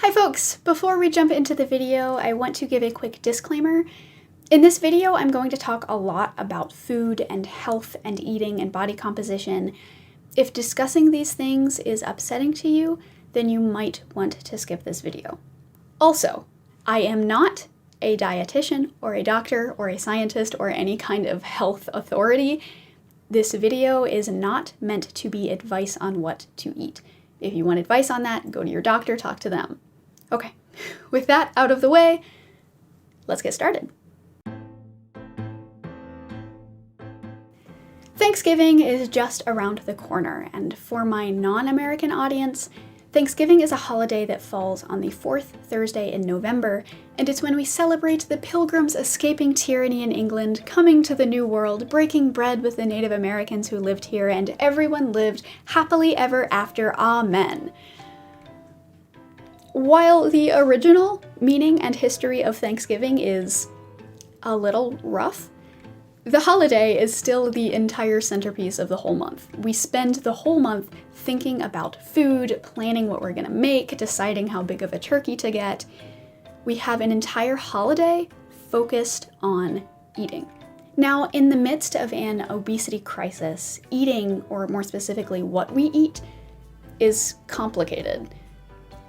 Hi folks! Before we jump into the video, I want to give a quick disclaimer. In this video, I'm going to talk a lot about food and health and eating and body composition. If discussing these things is upsetting to you, then you might want to skip this video. Also, I am not a dietitian or a doctor or a scientist or any kind of health authority. This video is not meant to be advice on what to eat. If you want advice on that, go to your doctor, talk to them. Okay, with that out of the way, let's get started. Thanksgiving is just around the corner, and for my non-American audience, Thanksgiving is a holiday that falls on the fourth Thursday in November, and it's when we celebrate the Pilgrims escaping tyranny in England, coming to the New World, breaking bread with the Native Americans who lived here, and everyone lived happily ever after, amen. While the original meaning and history of Thanksgiving is a little rough, the holiday is still the entire centerpiece of the whole month. We spend the whole month thinking about food, planning what we're gonna make, deciding how big of a turkey to get. We have an entire holiday focused on eating. Now, in the midst of an obesity crisis, eating, or more specifically what we eat, is complicated.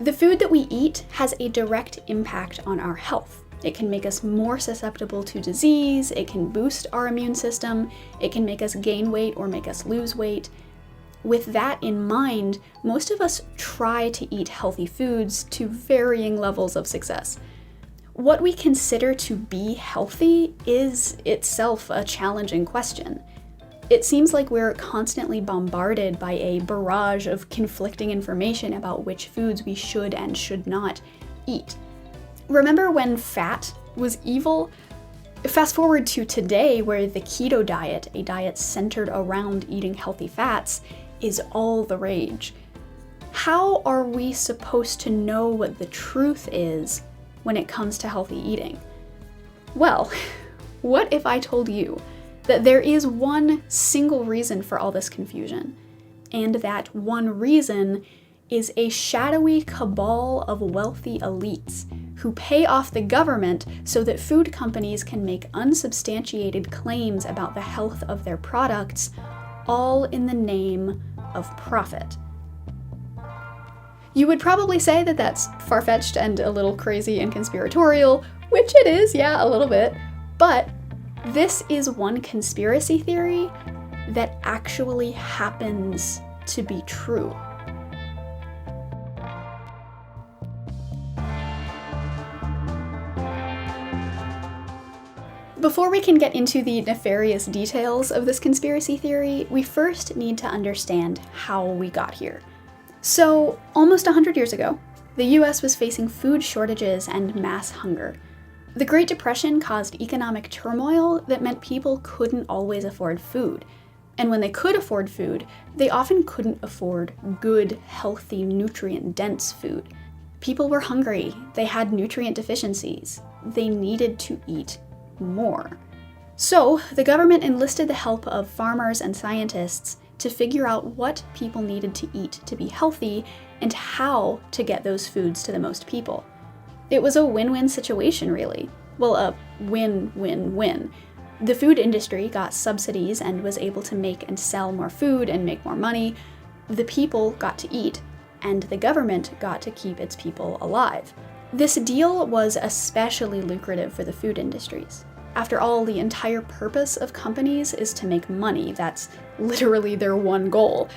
The food that we eat has a direct impact on our health. It can make us more susceptible to disease, it can boost our immune system, it can make us gain weight or make us lose weight. With that in mind, most of us try to eat healthy foods to varying levels of success. What we consider to be healthy is itself a challenging question. It seems like we're constantly bombarded by a barrage of conflicting information about which foods we should and should not eat. Remember when fat was evil? Fast forward to today, where the keto diet, a diet centered around eating healthy fats, is all the rage. How are we supposed to know what the truth is when it comes to healthy eating? Well, what if I told you that there is one single reason for all this confusion, and that one reason is a shadowy cabal of wealthy elites who pay off the government so that food companies can make unsubstantiated claims about the health of their products, all in the name of profit. You would probably say that that's far-fetched and a little crazy and conspiratorial, which it is, yeah, a little bit, but this is one conspiracy theory that actually happens to be true. Before we can get into the nefarious details of this conspiracy theory, we first need to understand how we got here. So, almost 100 years ago, the US was facing food shortages and mass hunger. The Great Depression caused economic turmoil that meant people couldn't always afford food. And when they could afford food, they often couldn't afford good, healthy, nutrient-dense food. People were hungry, they had nutrient deficiencies, they needed to eat more. So, the government enlisted the help of farmers and scientists to figure out what people needed to eat to be healthy and how to get those foods to the most people. It was a win-win situation, really. Well, a win-win-win. The food industry got subsidies and was able to make and sell more food and make more money. The people got to eat, and the government got to keep its people alive. This deal was especially lucrative for the food industries. After all, the entire purpose of companies is to make money. That's literally their one goal.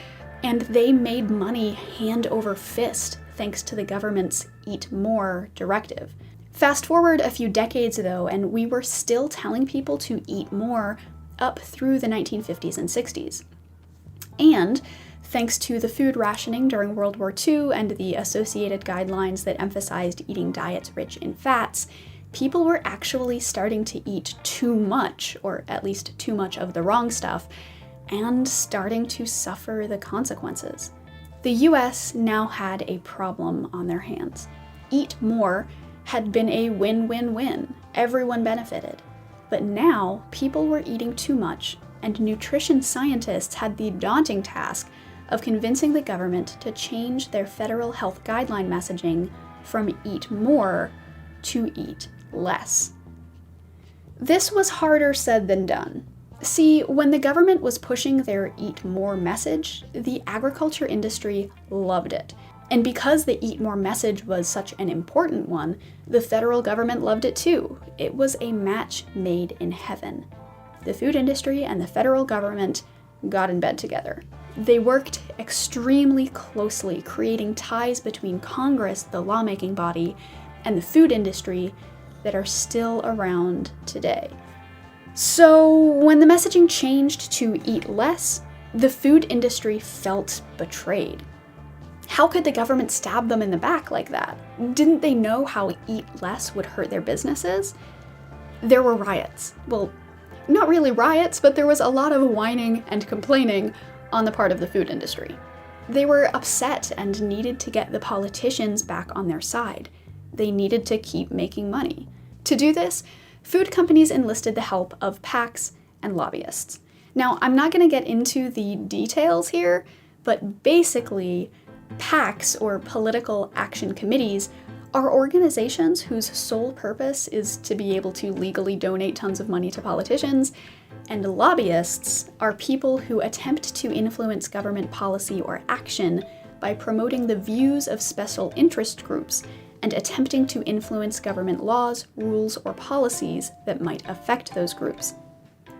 And they made money hand over fist thanks to the government's Eat More directive. Fast forward a few decades though, and we were still telling people to eat more up through the 1950s and 60s. And thanks to the food rationing during World War II and the associated guidelines that emphasized eating diets rich in fats, people were actually starting to eat too much, or at least too much of the wrong stuff, and starting to suffer the consequences. The US now had a problem on their hands. Eat More had been a win-win-win. Everyone benefited. But now, people were eating too much, and nutrition scientists had the daunting task of convincing the government to change their federal health guideline messaging from eat more to eat less. This was harder said than done. See, when the government was pushing their eat more message, the agriculture industry loved it. And because the eat more message was such an important one, the federal government loved it too. It was a match made in heaven. The food industry and the federal government got in bed together. They worked extremely closely, creating ties between Congress, the lawmaking body, and the food industry that are still around today. So when the messaging changed to eat less, the food industry felt betrayed. How could the government stab them in the back like that? Didn't they know how eat less would hurt their businesses? There were riots. Well, not really riots, but there was a lot of whining and complaining on the part of the food industry. They were upset and needed to get the politicians back on their side. They needed to keep making money. To do this, food companies enlisted the help of PACs and lobbyists. Now, I'm not going to get into the details here, but basically, PACs, or political action committees, are organizations whose sole purpose is to be able to legally donate tons of money to politicians, and lobbyists are people who attempt to influence government policy or action by promoting the views of special interest groups and attempting to influence government laws, rules, or policies that might affect those groups.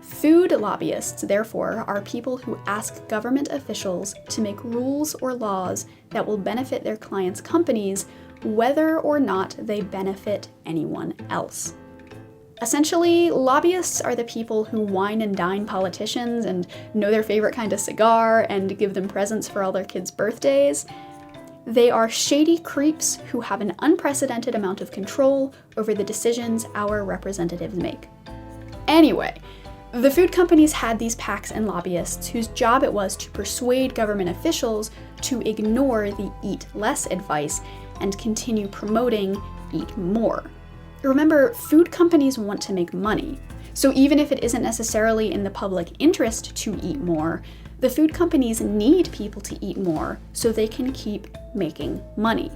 Food lobbyists, therefore, are people who ask government officials to make rules or laws that will benefit their clients' companies, whether or not they benefit anyone else. Essentially, lobbyists are the people who wine and dine politicians and know their favorite kind of cigar and give them presents for all their kids' birthdays. They are shady creeps who have an unprecedented amount of control over the decisions our representatives make. Anyway, the food companies had these PACs and lobbyists whose job it was to persuade government officials to ignore the eat less advice and continue promoting eat more. Remember, food companies want to make money, so even if it isn't necessarily in the public interest to eat more, the food companies need people to eat more so they can keep making money.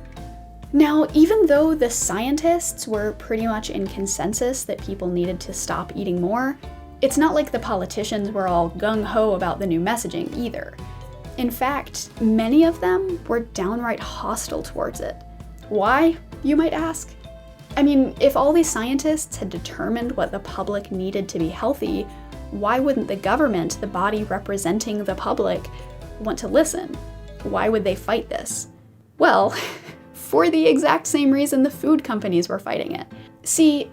Now, even though the scientists were pretty much in consensus that people needed to stop eating more, it's not like the politicians were all gung-ho about the new messaging either. In fact, many of them were downright hostile towards it. Why, you might ask? I mean, if all these scientists had determined what the public needed to be healthy, why wouldn't the government, the body representing the public, want to listen? Why would they fight this? Well, for the exact same reason the food companies were fighting it. See,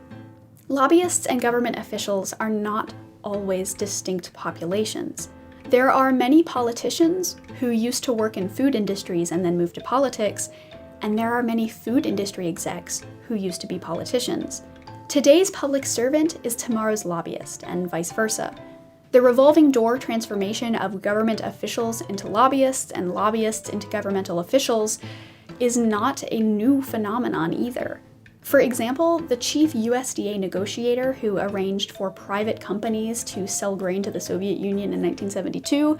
lobbyists and government officials are not always distinct populations. There are many politicians who used to work in food industries and then moved to politics, and there are many food industry execs who used to be politicians. Today's public servant is tomorrow's lobbyist, and vice versa. The revolving door transformation of government officials into lobbyists and lobbyists into governmental officials is not a new phenomenon either. For example, the chief USDA negotiator who arranged for private companies to sell grain to the Soviet Union in 1972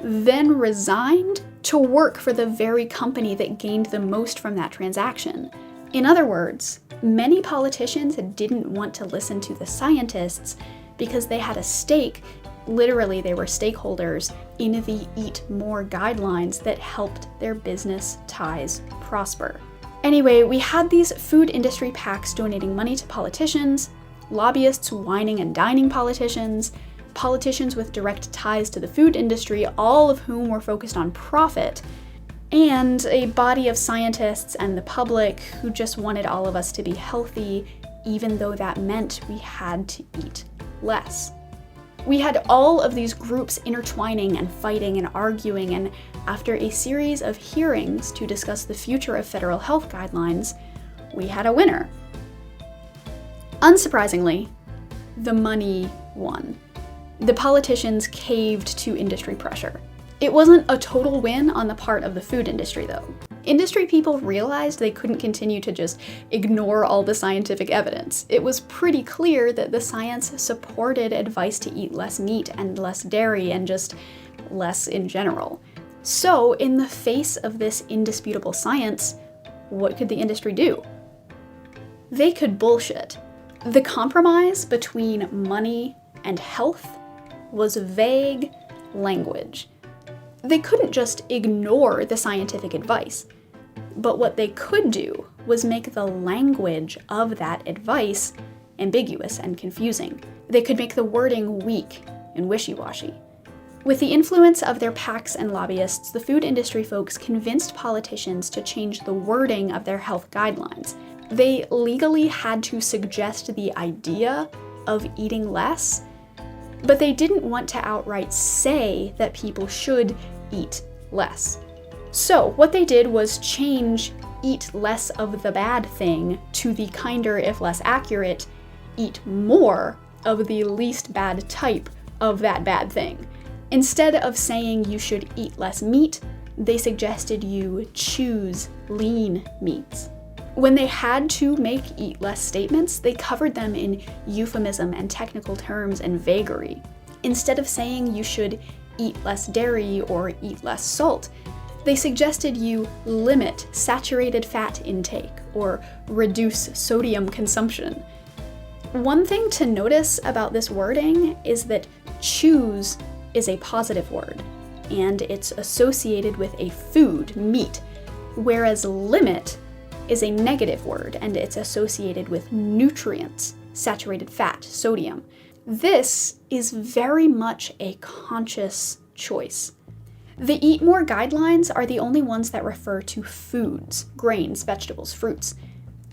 then resigned to work for the very company that gained the most from that transaction. In other words, many politicians didn't want to listen to the scientists because they had a stake, literally they were stakeholders, in the Eat More guidelines that helped their business ties prosper. Anyway, we had these food industry PACs donating money to politicians, lobbyists whining and dining politicians, politicians with direct ties to the food industry, all of whom were focused on profit, and a body of scientists and the public who just wanted all of us to be healthy, even though that meant we had to eat less. We had all of these groups intertwining and fighting and arguing, and after a series of hearings to discuss the future of federal health guidelines, we had a winner. Unsurprisingly, the money won. The politicians caved to industry pressure. It wasn't a total win on the part of the food industry, though. Industry people realized they couldn't continue to just ignore all the scientific evidence. It was pretty clear that the science supported advice to eat less meat and less dairy and just less in general. So, in the face of this indisputable science, what could the industry do? They could bullshit. The compromise between money and health was vague language. They couldn't just ignore the scientific advice, but what they could do was make the language of that advice ambiguous and confusing. They could make the wording weak and wishy-washy. With the influence of their PACs and lobbyists, the food industry folks convinced politicians to change the wording of their health guidelines. They legally had to suggest the idea of eating less, but they didn't want to outright say that people should eat less. So what they did was change eat less of the bad thing to the kinder, if less accurate, eat more of the least bad type of that bad thing. Instead of saying you should eat less meat, they suggested you choose lean meats. When they had to make eat less statements, they covered them in euphemism and technical terms and vagary. Instead of saying you should eat less dairy or eat less salt, they suggested you limit saturated fat intake or reduce sodium consumption. One thing to notice about this wording is that choose is a positive word, and it's associated with a food, meat, whereas limit is a negative word, and it's associated with nutrients, saturated fat, sodium. This is very much a conscious choice. The Eat More guidelines are the only ones that refer to foods, grains, vegetables, fruits.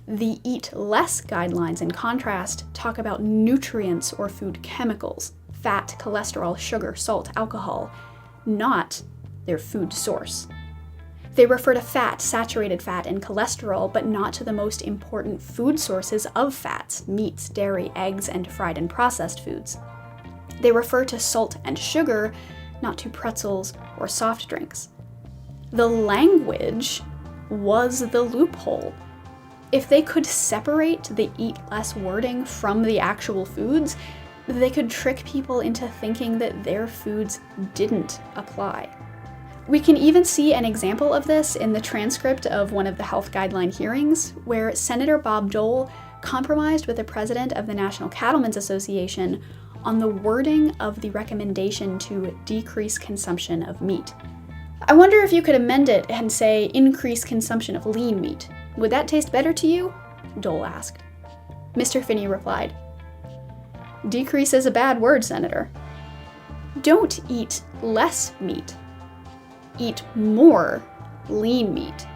The Eat Less guidelines, in contrast, talk about nutrients or food chemicals, fat, cholesterol, sugar, salt, alcohol, not their food source. They refer to fat, saturated fat, and cholesterol, but not to the most important food sources of fats, meats, dairy, eggs, and fried and processed foods. They refer to salt and sugar, not to pretzels or soft drinks. The language was the loophole. If they could separate the eat less wording from the actual foods, they could trick people into thinking that their foods didn't apply. We can even see an example of this in the transcript of one of the health guideline hearings, where Senator Bob Dole compromised with the president of the National Cattlemen's Association on the wording of the recommendation to decrease consumption of meat. I wonder if you could amend it and say increase consumption of lean meat. Would that taste better to you? Dole asked. Mr. Finney replied, "Decrease is a bad word, Senator. Don't eat less meat. Eat more lean meat."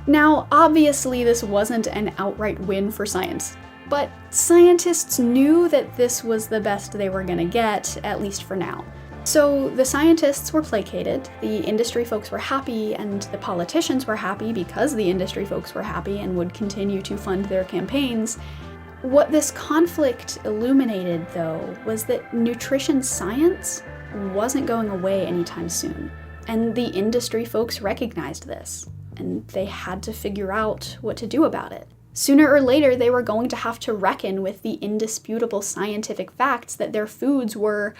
Now, obviously this wasn't an outright win for science, but scientists knew that this was the best they were gonna get, at least for now. So the scientists were placated, the industry folks were happy, and the politicians were happy because the industry folks were happy and would continue to fund their campaigns. What this conflict illuminated, though, was that nutrition science wasn't going away anytime soon. And the industry folks recognized this, and they had to figure out what to do about it. Sooner or later, they were going to have to reckon with the indisputable scientific facts that their foods were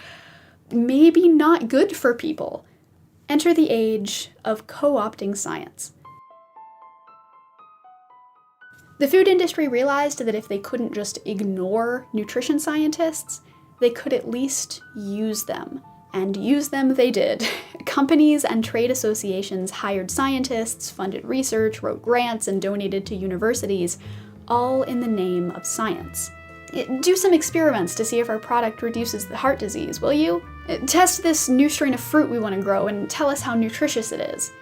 maybe not good for people. Enter the age of co-opting science. The food industry realized that if they couldn't just ignore nutrition scientists, they could at least use them. And use them they did. Companies and trade associations hired scientists, funded research, wrote grants, and donated to universities, all in the name of science. Do some experiments to see if our product reduces the heart disease, will you? Test this new strain of fruit we want to grow and tell us how nutritious it is.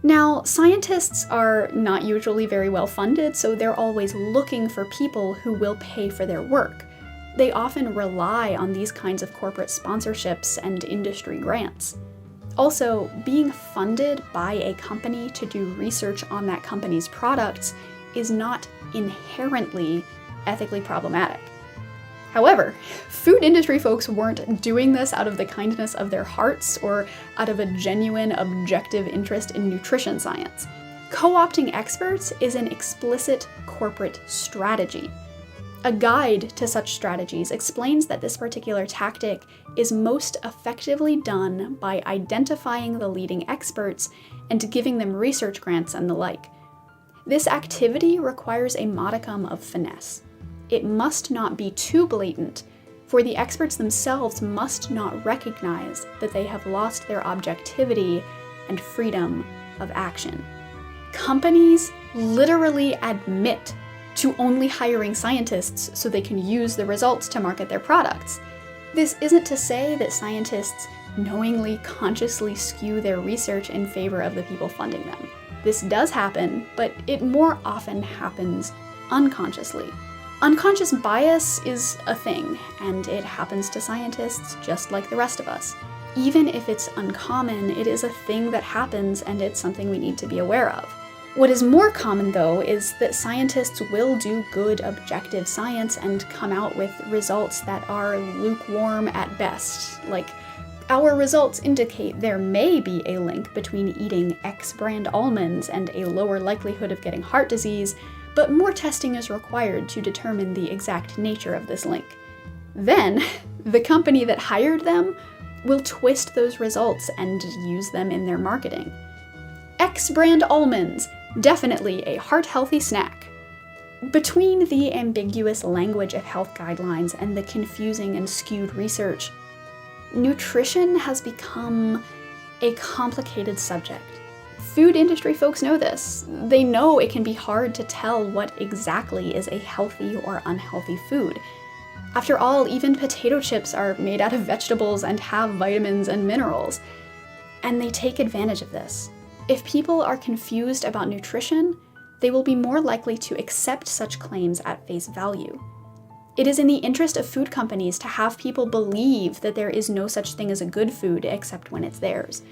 Now, scientists are not usually very well funded, so they're always looking for people who will pay for their work. They often rely on these kinds of corporate sponsorships and industry grants. Also, being funded by a company to do research on that company's products is not inherently ethically problematic. However, food industry folks weren't doing this out of the kindness of their hearts or out of a genuine objective interest in nutrition science. Co-opting experts is an explicit corporate strategy. A guide to such strategies explains that this particular tactic is most effectively done by identifying the leading experts and giving them research grants and the like. This activity requires a modicum of finesse. It must not be too blatant, for the experts themselves must not recognize that they have lost their objectivity and freedom of action. Companies literally admit to only hiring scientists so they can use the results to market their products. This isn't to say that scientists knowingly, consciously skew their research in favor of the people funding them. This does happen, but it more often happens unconsciously. Unconscious bias is a thing, and it happens to scientists just like the rest of us. Even if it's uncommon, it is a thing that happens, and it's something we need to be aware of. What is more common, though, is that scientists will do good objective science and come out with results that are lukewarm at best. Like, our results indicate there may be a link between eating X brand almonds and a lower likelihood of getting heart disease, but more testing is required to determine the exact nature of this link. Then, the company that hired them will twist those results and use them in their marketing. X brand almonds, definitely a heart-healthy snack. Between the ambiguous language of health guidelines and the confusing and skewed research, nutrition has become a complicated subject. Food industry folks know this. They know it can be hard to tell what exactly is a healthy or unhealthy food. After all, even potato chips are made out of vegetables and have vitamins and minerals. And they take advantage of this. If people are confused about nutrition, they will be more likely to accept such claims at face value. It is in the interest of food companies to have people believe that there is no such thing as a good food except when it's theirs,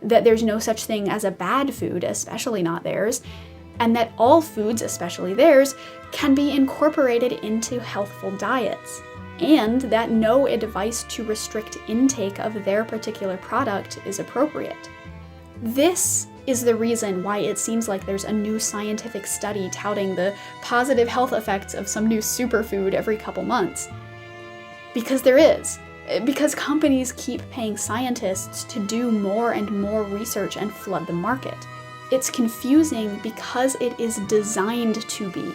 that there's no such thing as a bad food, especially not theirs, and that all foods, especially theirs, can be incorporated into healthful diets, and that no advice to restrict intake of their particular product is appropriate. This is the reason why it seems like there's a new scientific study touting the positive health effects of some new superfood every couple months. Because there is. Because companies keep paying scientists to do more and more research and flood the market. It's confusing because it is designed to be.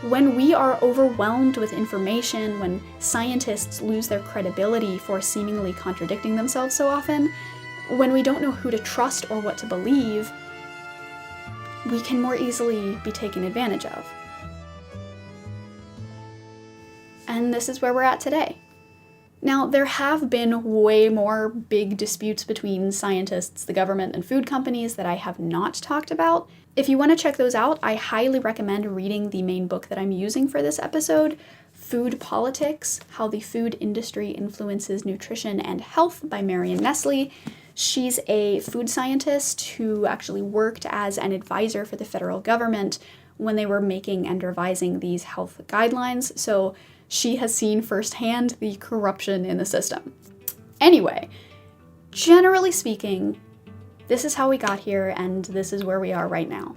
When we are overwhelmed with information, when scientists lose their credibility for seemingly contradicting themselves so often, when we don't know who to trust or what to believe, we can more easily be taken advantage of. And this is where we're at today. Now, there have been way more big disputes between scientists, the government, and food companies that I have not talked about. If you want to check those out, I highly recommend reading the main book that I'm using for this episode, Food Politics: How the Food Industry Influences Nutrition and Health by Marion Nestle. She's a food scientist who actually worked as an advisor for the federal government when they were making and revising these health guidelines, so she has seen firsthand the corruption in the system. Anyway, generally speaking, this is how we got here, and this is where we are right now.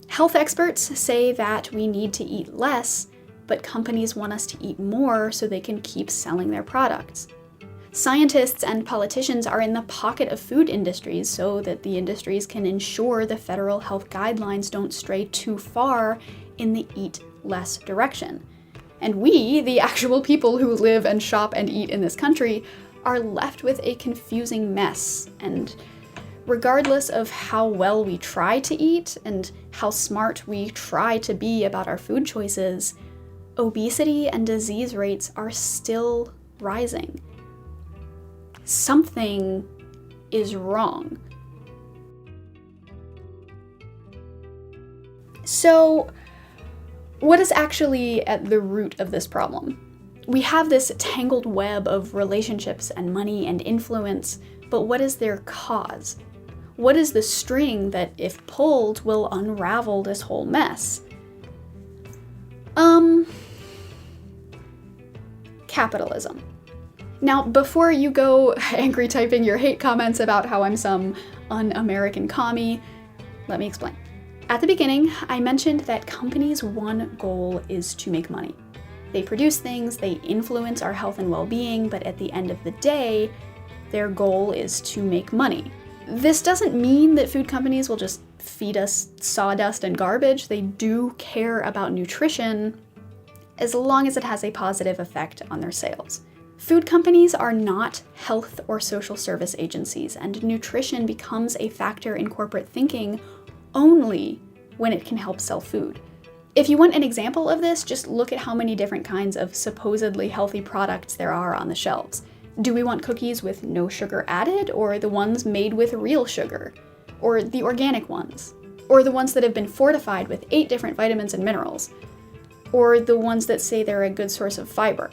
Health experts say that we need to eat less, but companies want us to eat more so they can keep selling their products. Scientists and politicians are in the pocket of food industries so that the industries can ensure the federal health guidelines don't stray too far in the eat less direction. And we, the actual people who live and shop and eat in this country, are left with a confusing mess. And regardless of how well we try to eat and how smart we try to be about our food choices, obesity and disease rates are still rising. Something is wrong. So, what is actually at the root of this problem? We have this tangled web of relationships and money and influence, but what is their cause? What is the string that, if pulled, will unravel this whole mess? Capitalism. Now, before you go angry typing your hate comments about how I'm some un-American commie, let me explain. At the beginning, I mentioned that companies' one goal is to make money. They produce things, they influence our health and well-being, but at the end of the day, their goal is to make money. This doesn't mean that food companies will just feed us sawdust and garbage. They do care about nutrition as long as it has a positive effect on their sales. Food companies are not health or social service agencies, and nutrition becomes a factor in corporate thinking only when it can help sell food. If you want an example of this, just look at how many different kinds of supposedly healthy products there are on the shelves. Do we want cookies with no sugar added, or the ones made with real sugar? Or the organic ones? Or the ones that have been fortified with 8 different vitamins and minerals? Or the ones that say they're a good source of fiber?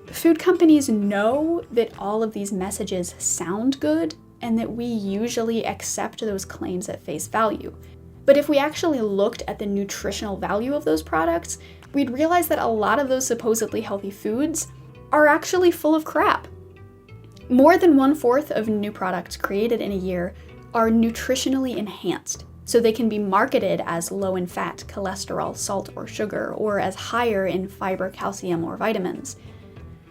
Food companies know that all of these messages sound good, and that we usually accept those claims at face value. But if we actually looked at the nutritional value of those products, we'd realize that a lot of those supposedly healthy foods are actually full of crap. More than 1/4 of new products created in a year are nutritionally enhanced, so they can be marketed as low in fat, cholesterol, salt, or sugar, or as higher in fiber, calcium, or vitamins.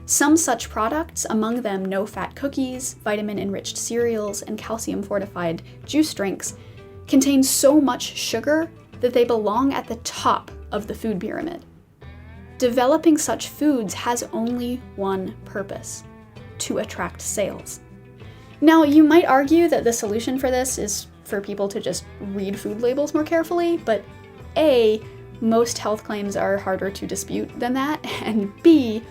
Some such products, among them no-fat cookies, vitamin-enriched cereals, and calcium-fortified juice drinks, contain so much sugar that they belong at the top of the food pyramid. Developing such foods has only one purpose: to attract sales. Now, you might argue that the solution for this is for people to just read food labels more carefully, but A, most health claims are harder to dispute than that, and B,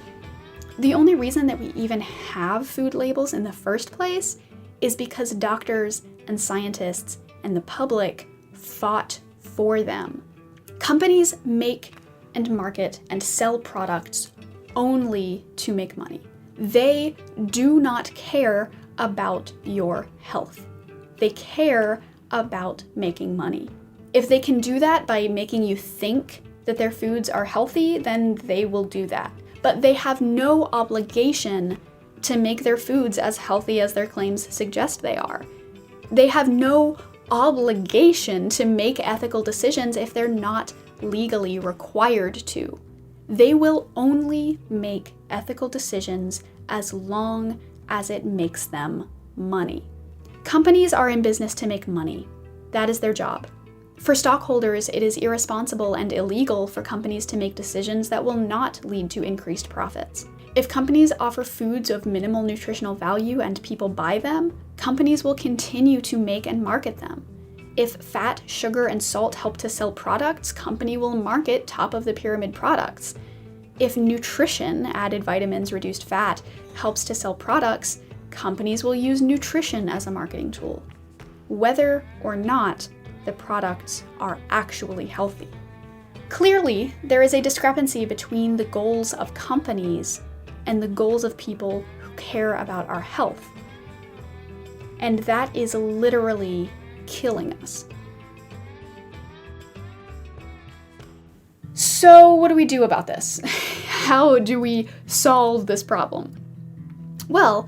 the only reason that we even have food labels in the first place is because doctors and scientists and the public fought for them. Companies make and market and sell products only to make money. They do not care about your health. They care about making money. If they can do that by making you think that their foods are healthy, then they will do that. But they have no obligation to make their foods as healthy as their claims suggest they are. They have no obligation to make ethical decisions if they're not legally required to. They will only make ethical decisions as long as it makes them money. Companies are in business to make money. That is their job. For stockholders, it is irresponsible and illegal for companies to make decisions that will not lead to increased profits. If companies offer foods of minimal nutritional value and people buy them, companies will continue to make and market them. If fat, sugar, and salt help to sell products, company will market top-of-the-pyramid products. If nutrition, added vitamins, reduced fat, helps to sell products, companies will use nutrition as a marketing tool, whether or not the products are actually healthy. Clearly, there is a discrepancy between the goals of companies and the goals of people who care about our health. And that is literally killing us. So what do we do about this? How do we solve this problem? Well,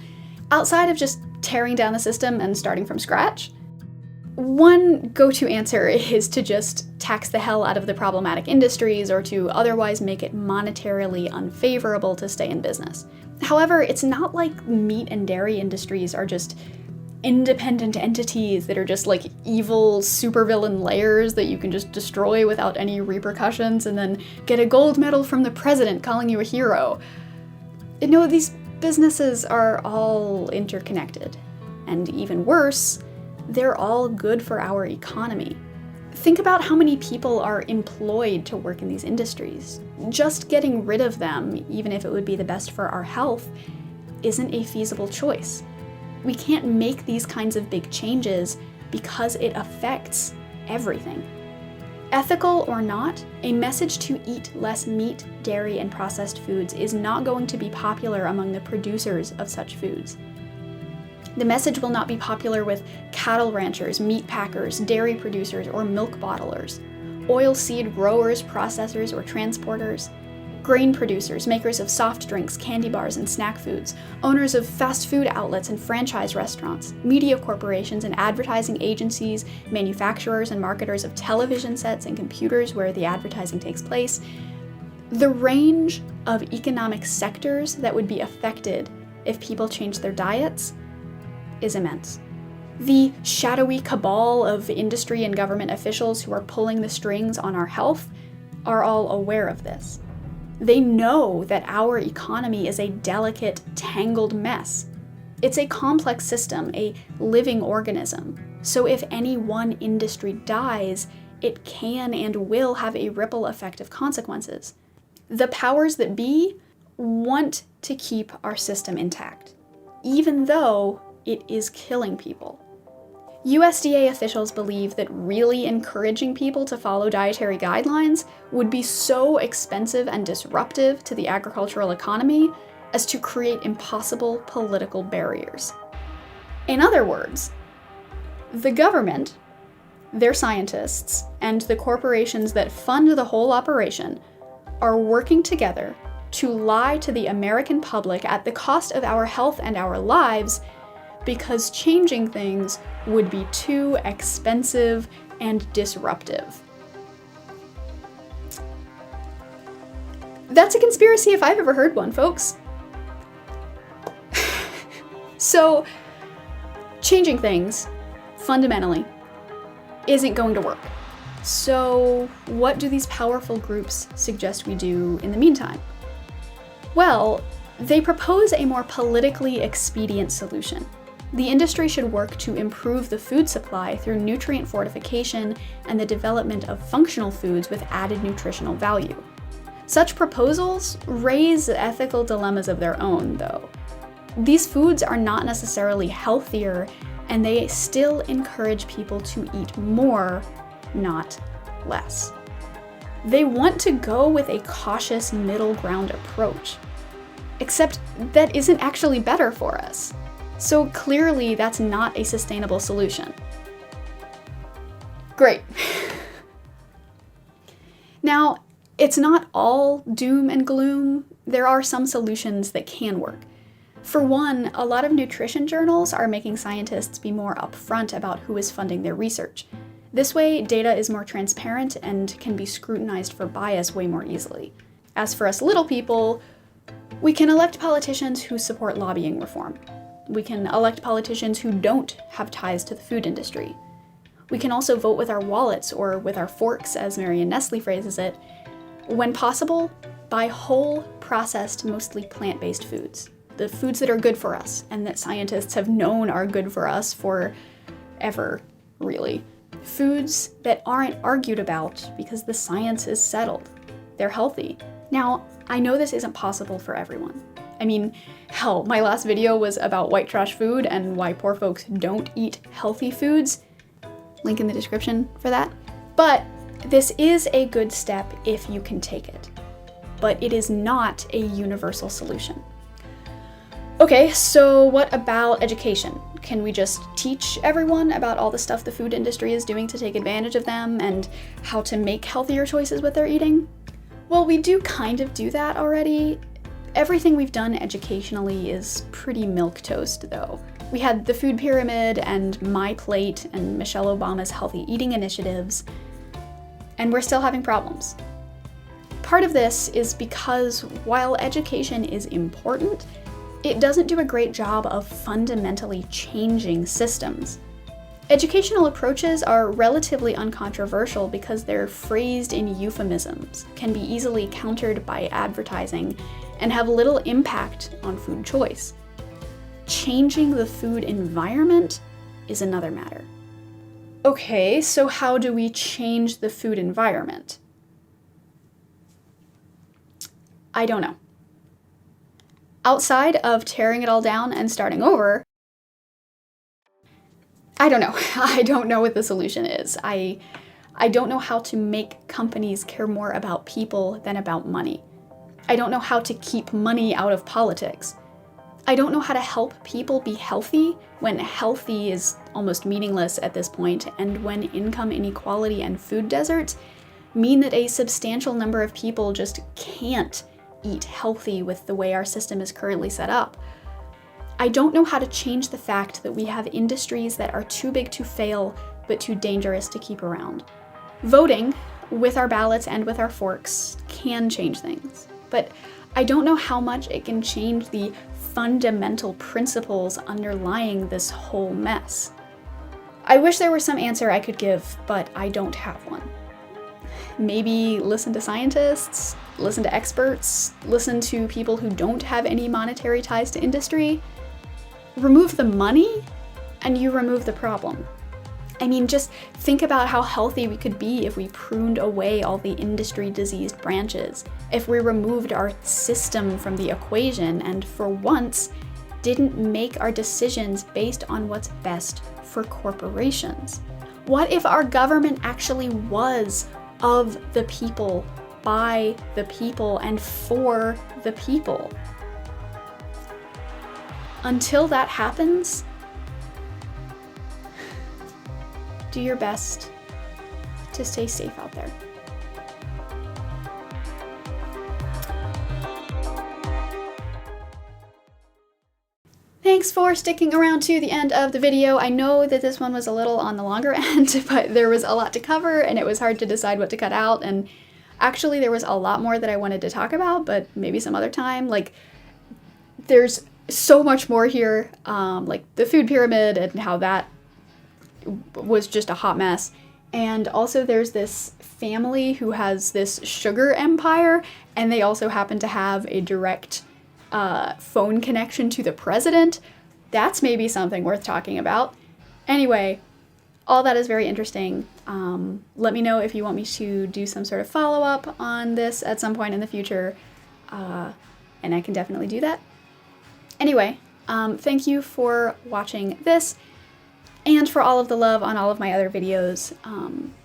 outside of just tearing down the system and starting from scratch, one go-to answer is to just tax the hell out of the problematic industries or to otherwise make it monetarily unfavorable to stay in business. However, it's not like meat and dairy industries are just independent entities that are just like evil supervillain layers that you can just destroy without any repercussions and then get a gold medal from the president calling you a hero. No, these businesses are all interconnected. And even worse, they're all good for our economy. Think about how many people are employed to work in these industries. Just getting rid of them, even if it would be the best for our health, isn't a feasible choice. We can't make these kinds of big changes because it affects everything. Ethical or not, a message to eat less meat, dairy, and processed foods is not going to be popular among the producers of such foods. The message will not be popular with cattle ranchers, meat packers, dairy producers, or milk bottlers, oilseed growers, processors, or transporters, grain producers, makers of soft drinks, candy bars, and snack foods, owners of fast food outlets and franchise restaurants, media corporations and advertising agencies, manufacturers and marketers of television sets and computers where the advertising takes place. The range of economic sectors that would be affected if people changed their diets is immense. The shadowy cabal of industry and government officials who are pulling the strings on our health are all aware of this. They know that our economy is a delicate, tangled mess. It's a complex system, a living organism. So if any one industry dies, it can and will have a ripple effect of consequences. The powers that be want to keep our system intact, even though it is killing people. USDA officials believe that really encouraging people to follow dietary guidelines would be so expensive and disruptive to the agricultural economy as to create impossible political barriers. In other words, the government, their scientists, and the corporations that fund the whole operation are working together to lie to the American public at the cost of our health and our lives because changing things would be too expensive and disruptive. That's a conspiracy if I've ever heard one, folks. So, changing things, fundamentally, isn't going to work. So, what do these powerful groups suggest we do in the meantime? Well, they propose a more politically expedient solution. The industry should work to improve the food supply through nutrient fortification and the development of functional foods with added nutritional value. Such proposals raise ethical dilemmas of their own, though. These foods are not necessarily healthier, and they still encourage people to eat more, not less. They want to go with a cautious middle ground approach. Except that isn't actually better for us. So clearly that's not a sustainable solution. Great. Now, it's not all doom and gloom. There are some solutions that can work. For one, a lot of nutrition journals are making scientists be more upfront about who is funding their research. This way, data is more transparent and can be scrutinized for bias way more easily. As for us little people, we can elect politicians who support lobbying reform. We can elect politicians who don't have ties to the food industry. We can also vote with our wallets, or with our forks, as Marion Nestle phrases it. When possible, buy whole, processed, mostly plant-based foods. The foods that are good for us, and that scientists have known are good for us forever, really. Foods that aren't argued about because the science is settled. They're healthy. Now, I know this isn't possible for everyone. I mean, hell, my last video was about white trash food and why poor folks don't eat healthy foods. Link in the description for that. But this is a good step if you can take it. But it is not a universal solution. Okay, so what about education? Can we just teach everyone about all the stuff the food industry is doing to take advantage of them and how to make healthier choices with their eating? Well, we do kind of do that already. Everything we've done educationally is pretty milquetoast, though. We had the food pyramid and My Plate and Michelle Obama's healthy eating initiatives, and we're still having problems. Part of this is because while education is important, it doesn't do a great job of fundamentally changing systems. Educational approaches are relatively uncontroversial because they're phrased in euphemisms, can be easily countered by advertising, and have little impact on food choice. Changing the food environment is another matter. Okay, so how do we change the food environment? I don't know. Outside of tearing it all down and starting over, I don't know. I don't know what the solution is. I don't know how to make companies care more about people than about money. I don't know how to keep money out of politics. I don't know how to help people be healthy when healthy is almost meaningless at this point, and when income inequality and food deserts mean that a substantial number of people just can't eat healthy with the way our system is currently set up. I don't know how to change the fact that we have industries that are too big to fail, but too dangerous to keep around. Voting, with our ballots and with our forks, can change things, but I don't know how much it can change the fundamental principles underlying this whole mess. I wish there was some answer I could give, but I don't have one. Maybe listen to scientists, listen to experts, listen to people who don't have any monetary ties to industry. Remove the money, and you remove the problem. I mean, just think about how healthy we could be if we pruned away all the industry-diseased branches, if we removed our system from the equation and, for once, didn't make our decisions based on what's best for corporations. What if our government actually was of the people, by the people, and for the people? Until that happens, do your best to stay safe out there. Thanks for sticking around to the end of the video. I know that this one was a little on the longer end, but there was a lot to cover and it was hard to decide what to cut out. And actually there was a lot more that I wanted to talk about, but maybe some other time. Like, there's so much more here, like the food pyramid and how that was just a hot mess. And also there's this family who has this sugar empire, and they also happen to have a direct phone connection to the president. That's maybe something worth talking about. Anyway, all that is very interesting. Let me know if you want me to do some sort of follow-up on this at some point in the future, and I can definitely do that. Anyway, thank you for watching this, and for all of the love on all of my other videos.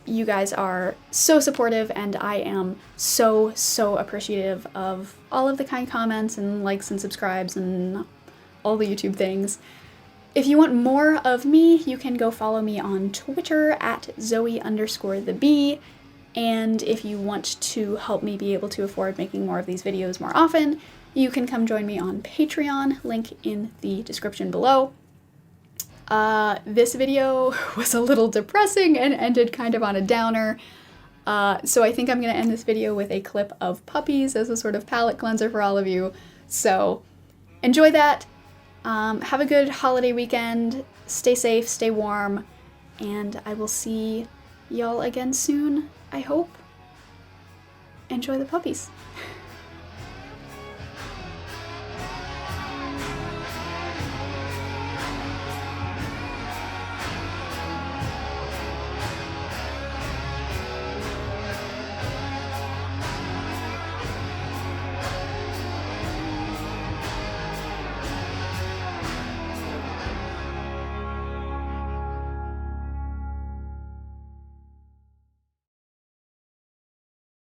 You guys are so supportive, and I am so appreciative of all of the kind comments and likes and subscribes and all the YouTube things. If you want more of me, you can go follow me on Twitter at Zoe_the_bee. And if you want to help me be able to afford making more of these videos more often, you can come join me on Patreon, link in the description below. This video was a little depressing and ended kind of on a downer, so I think I'm going to end this video with a clip of puppies as a sort of palate cleanser for all of you. So enjoy that, have a good holiday weekend, stay safe, stay warm, and I will see y'all again soon, I hope. Enjoy the puppies.